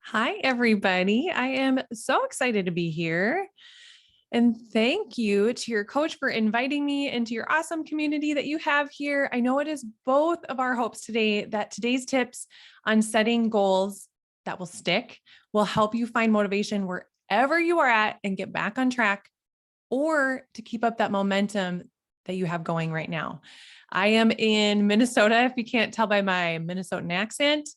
Hi, everybody. I am so excited to be here. And thank you to your coach for inviting me into your awesome community that you have here. I know it is both of our hopes today that today's tips on setting goals that will stick will help you find motivation wherever you are at and get back on track, or to keep up that momentum that you have going right now. I am in Minnesota, if you can't tell by my Minnesotan accent.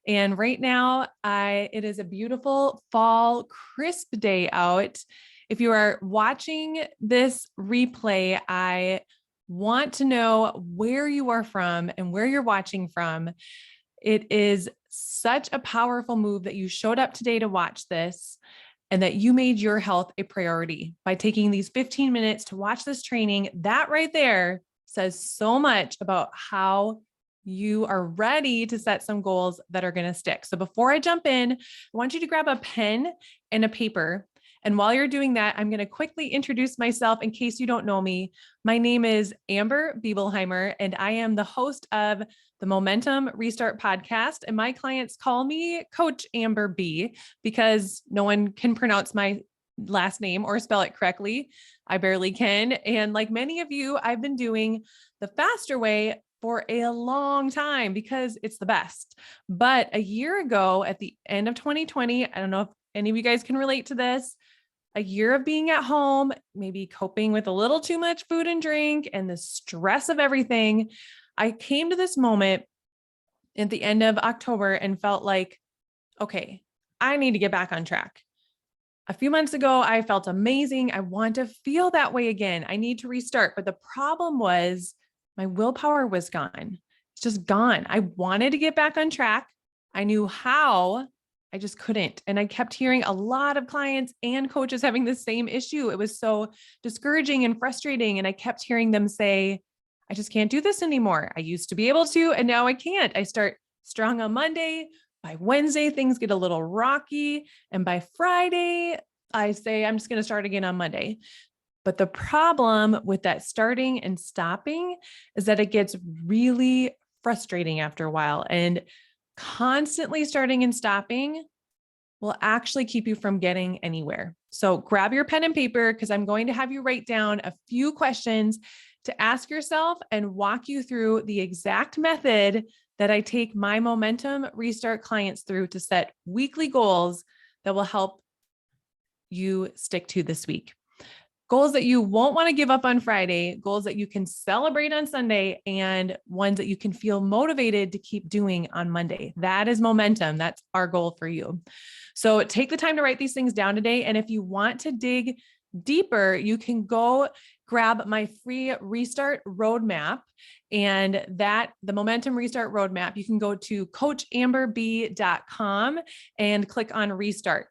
And right now, it is a beautiful fall, crisp day out. If you are watching this replay, I want to know where you are from and where you're watching from. It is such a powerful move that you showed up today to watch this and that you made your health a priority by taking these 15 minutes to watch this training. That right there says so much about how you are ready to set some goals that are going to stick. So before I jump in, I want you to grab a pen and a paper. And while you're doing that, I'm going to quickly introduce myself in case you don't know me. My name is Amber Biebelheimer, and I am the host of the Momentum Restart podcast. And my clients call me Coach Amber B because no one can pronounce my last name or spell it correctly. I barely can. And like many of you, I've been doing the faster way for a long time because it's the best. But a year ago, at the end of 2020, I don't know if any of you guys can relate to this, a year of being at home, maybe coping with a little too much food and drink and the stress of everything. I came to this moment at the end of October and felt like, okay, I need to get back on track. A few months ago, I felt amazing. I want to feel that way again. I need to restart. But the problem was my willpower was gone. It's just gone. I wanted to get back on track. I knew how, I just couldn't. And I kept hearing a lot of clients and coaches having the same issue. It was so discouraging and frustrating. And I kept hearing them say, I just can't do this anymore. I used to be able to, and now I can't. I start strong on Monday. By Wednesday, things get a little rocky. And by Friday, I say, I'm just going to start again on Monday. But the problem with that starting and stopping is that it gets really frustrating after a while. And constantly starting and stopping will actually keep you from getting anywhere. So grab your pen and paper because I'm going to have you write down a few questions to ask yourself and walk you through the exact method that I take my Momentum Restart clients through to set weekly goals that will help you stick to this week. Goals that you won't want to give up on Friday, goals that you can celebrate on Sunday, and ones that you can feel motivated to keep doing on Monday. That is momentum. That's our goal for you. So take the time to write these things down today. And if you want to dig deeper, you can go grab my free restart roadmap. And the Momentum Restart Roadmap, you can go to coachamberb.com and click on restart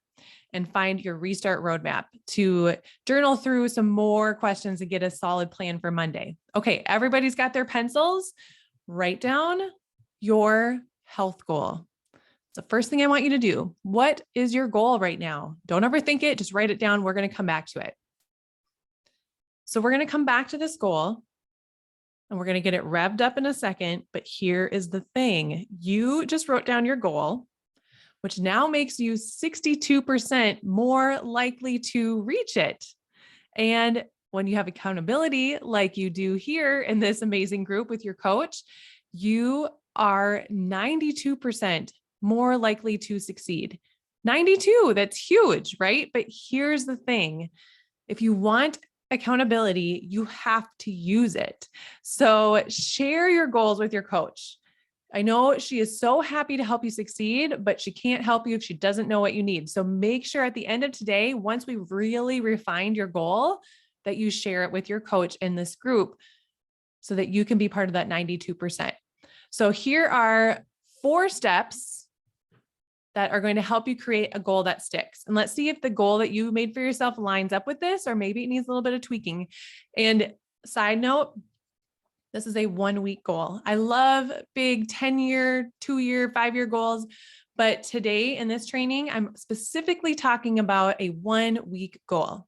and find your restart roadmap to journal through some more questions and get a solid plan for Monday. Okay, everybody's got their pencils. Write down your health goal. It's the first thing I want you to do. What is your goal right now? Don't overthink it. Just write it down. We're going to come back to it. So we're going to come back to this goal and we're going to get it revved up in a second. But here is the thing. You just wrote down your goal, which now makes you 62% more likely to reach it. And when you have accountability, like you do here in this amazing group with your coach, you are 92% more likely to succeed. 92, that's huge, right? But here's the thing. If you want accountability, you have to use it. So share your goals with your coach. I know she is so happy to help you succeed, but she can't help you if she doesn't know what you need. So make sure at the end of today, once we've really refined your goal, that you share it with your coach in this group so that you can be part of that 92%. So here are 4 steps that are going to help you create a goal that sticks. And let's see if the goal that you made for yourself lines up with this, or maybe it needs a little bit of tweaking. And side note, this is a 1-week goal. I love big 10-year, 2-year, 5-year goals. But today in this training, I'm specifically talking about a 1-week goal.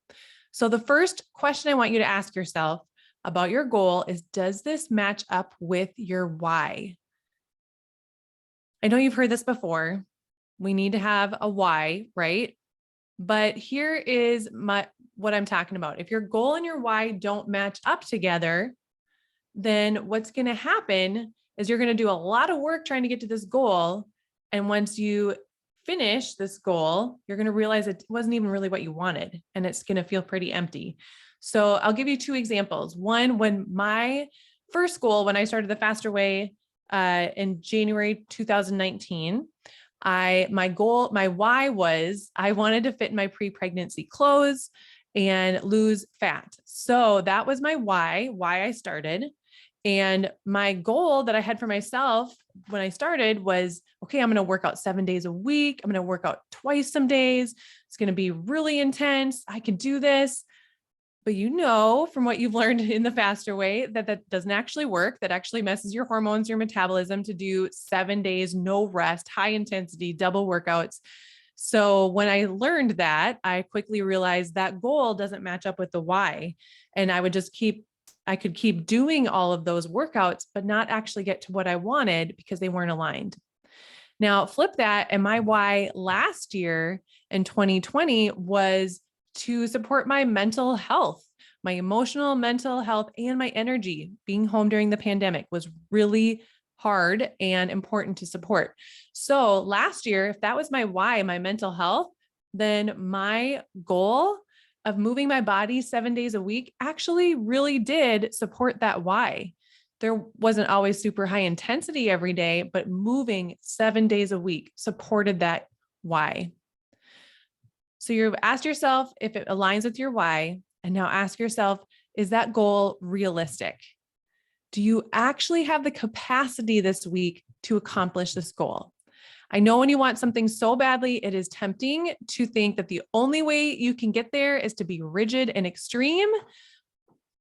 So the first question I want you to ask yourself about your goal is, does this match up with your why? I know you've heard this before, We need to have a why, right? But here is what I'm talking about. If your goal and your why don't match up together, then what's going to happen is you're going to do a lot of work trying to get to this goal. And once you finish this goal, you're going to realize it wasn't even really what you wanted, and it's going to feel pretty empty. So I'll give you two examples. One, when my first goal, when I started the Faster Way in January 2019, my why was I wanted to fit in my pre-pregnancy clothes and lose fat. So that was my why I started. And my goal that I had for myself when I started was, okay, I'm going to work out 7 days a week. I'm going to work out twice some days. It's going to be really intense. I can do this. But you know, from what you've learned in the Faster Way, that doesn't actually work. That actually messes your hormones, your metabolism, to do 7 days, no rest, high intensity, double workouts. So when I learned that, I quickly realized that goal doesn't match up with the why. And I could keep doing all of those workouts, but not actually get to what I wanted because they weren't aligned. Now flip that. And my why last year in 2020 was to support my mental health, my emotional mental health, and my energy. Being home during the pandemic was really hard and important to support. So last year, if that was my why, my mental health, then my goal of moving my body 7 days a week actually really did support that why. There wasn't always super high intensity every day, but moving 7 days a week supported that why. So you've asked yourself if it aligns with your why, and now ask yourself, is that goal realistic? Do you actually have the capacity this week to accomplish this goal? I know when you want something so badly, it is tempting to think that the only way you can get there is to be rigid and extreme.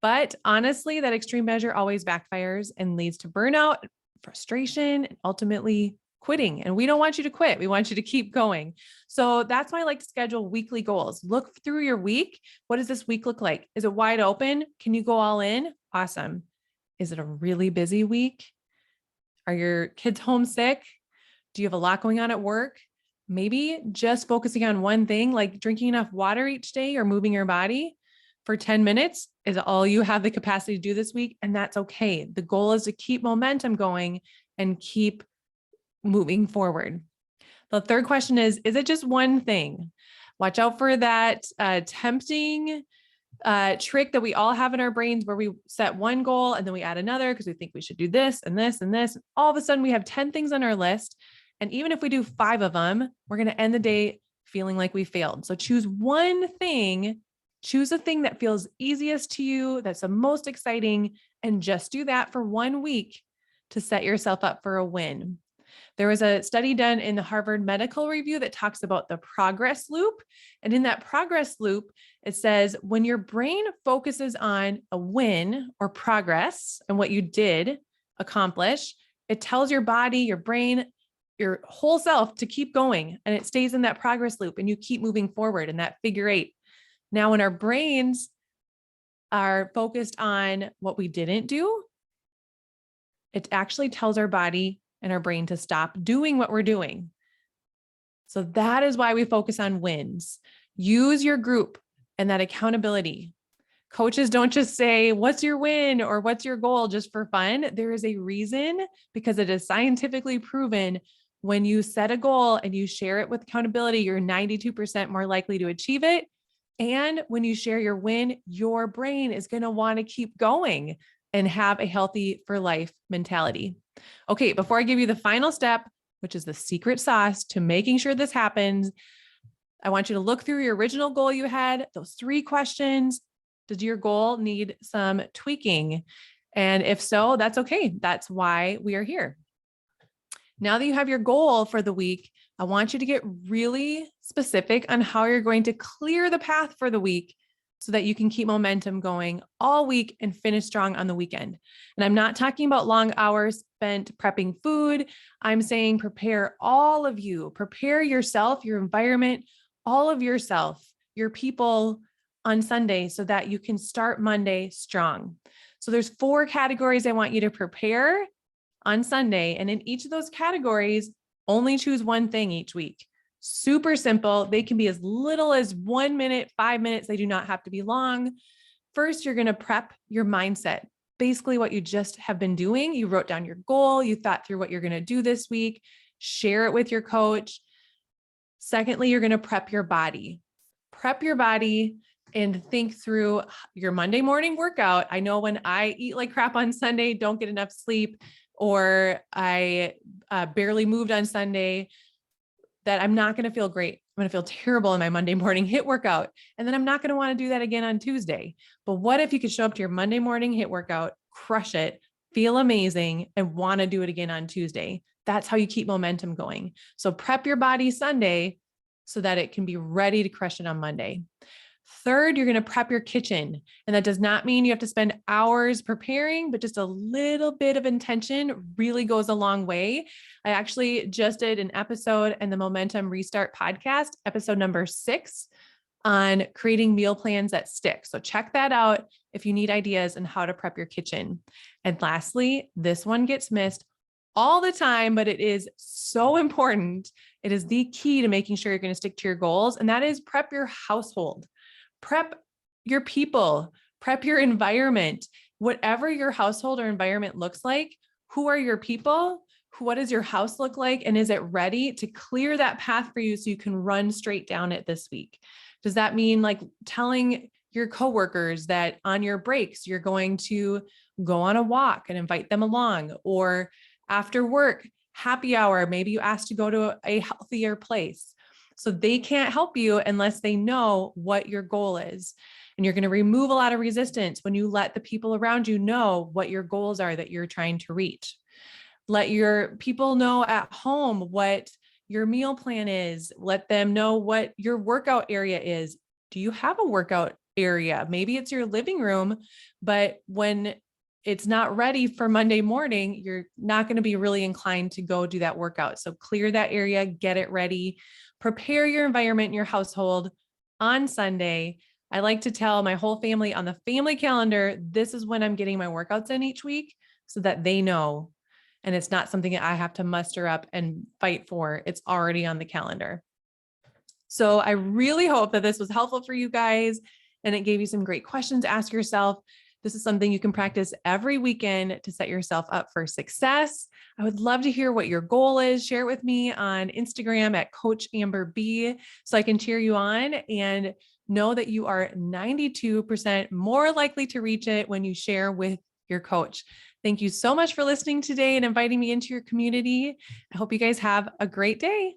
But honestly, that extreme measure always backfires and leads to burnout, frustration, and ultimately quitting. And we don't want you to quit. We want you to keep going. So that's why I like to schedule weekly goals. Look through your week. What does this week look like? Is it wide open? Can you go all in? Awesome. Is it a really busy week? Are your kids homesick? Do you have a lot going on at work? Maybe just focusing on one thing, like drinking enough water each day or moving your body for 10 minutes is all you have the capacity to do this week. And that's okay. The goal is to keep momentum going and keep moving forward. The third question is it just one thing? Watch out for that tempting trick that we all have in our brains where we set one goal and then we add another because we think we should do this and this and this. All of a sudden we have 10 things on our list. And even if we do 5 of them, we're going to end the day feeling like we failed. So choose one thing, choose a thing that feels easiest to you, that's the most exciting, and just do that for 1 week to set yourself up for a win. There was a study done in the Harvard Medical Review that talks about the progress loop. And in that progress loop, it says when your brain focuses on a win or progress and what you did accomplish, it tells your body, your brain, your whole self to keep going. And it stays in that progress loop and you keep moving forward in that figure 8. Now, when our brains are focused on what we didn't do, it actually tells our body and our brain to stop doing what we're doing. So that is why we focus on wins. Use your group and that accountability. Coaches don't just say, what's your win or what's your goal just for fun. There is a reason, because it is scientifically proven when you set a goal and you share it with accountability, you're 92% more likely to achieve it. And when you share your win, your brain is going to want to keep going and have a healthy for life mentality. Okay, before I give you the final step, which is the secret sauce to making sure this happens, I want you to look through your original goal you had, those 3 questions. Does your goal need some tweaking? And if so, that's okay. That's why we are here. Now that you have your goal for the week, I want you to get really specific on how you're going to clear the path for the week so that you can keep momentum going all week and finish strong on the weekend. And I'm not talking about long hours spent prepping food. I'm saying prepare all of you, prepare yourself, your environment, all of yourself, your people on Sunday so that you can start Monday strong. So there's 4 categories I want you to prepare on Sunday. And in each of those categories, Only choose one thing each week. Super simple. They can be as little as 1 minute, 5 minutes. They do not have to be long. First, you're going to prep your mindset. Basically, what you just have been doing. You wrote down your goal. You thought through what you're going to do this week. Share it with your coach. Secondly, you're going to prep your body. Prep your body and think through your Monday morning workout. I know when I eat like crap on Sunday, don't get enough sleep, or I barely moved on Sunday, that I'm not going to feel great. I'm going to feel terrible in my Monday morning HIIT workout. And then I'm not going to want to do that again on Tuesday. But what if you could show up to your Monday morning HIIT workout, crush it, feel amazing, and want to do it again on Tuesday? That's how you keep momentum going. So prep your body Sunday so that it can be ready to crush it on Monday. Third, you're going to prep your kitchen. And that does not mean you have to spend hours preparing, but just a little bit of intention really goes a long way. I actually just did an episode in the Momentum Restart podcast, episode number 6, on creating meal plans that stick. So check that out if you need ideas on how to prep your kitchen. And lastly, this one gets missed all the time, but it is so important. It is the key to making sure you're going to stick to your goals. And that is prep your household. Prep your people, prep your environment, whatever your household or environment looks like. Who are your people? What does your house look like? And is it ready to clear that path for you so you can run straight down it this week? Does that mean like telling your coworkers that on your breaks, you're going to go on a walk and invite them along, or after work, happy hour, maybe you ask to go to a healthier place? So they can't help you unless they know what your goal is. And you're going to remove a lot of resistance when you let the people around you know what your goals are that you're trying to reach. Let your people know at home what your meal plan is. Let them know what your workout area is. Do you have a workout area? Maybe it's your living room, but when it's not ready for Monday morning, you're not going to be really inclined to go do that workout. So clear that area, get it ready, prepare your environment in your household on Sunday. I like to tell my whole family on the family calendar, this is when I'm getting my workouts in each week so that they know. And it's not something that I have to muster up and fight for. It's already on the calendar. So I really hope that this was helpful for you guys and it gave you some great questions to ask yourself. This is something you can practice every weekend to set yourself up for success. I would love to hear what your goal is. Share it with me on Instagram at Coach Amber B so I can cheer you on, and know that you are 92% more likely to reach it when you share with your coach. Thank you so much for listening today and inviting me into your community. I hope you guys have a great day.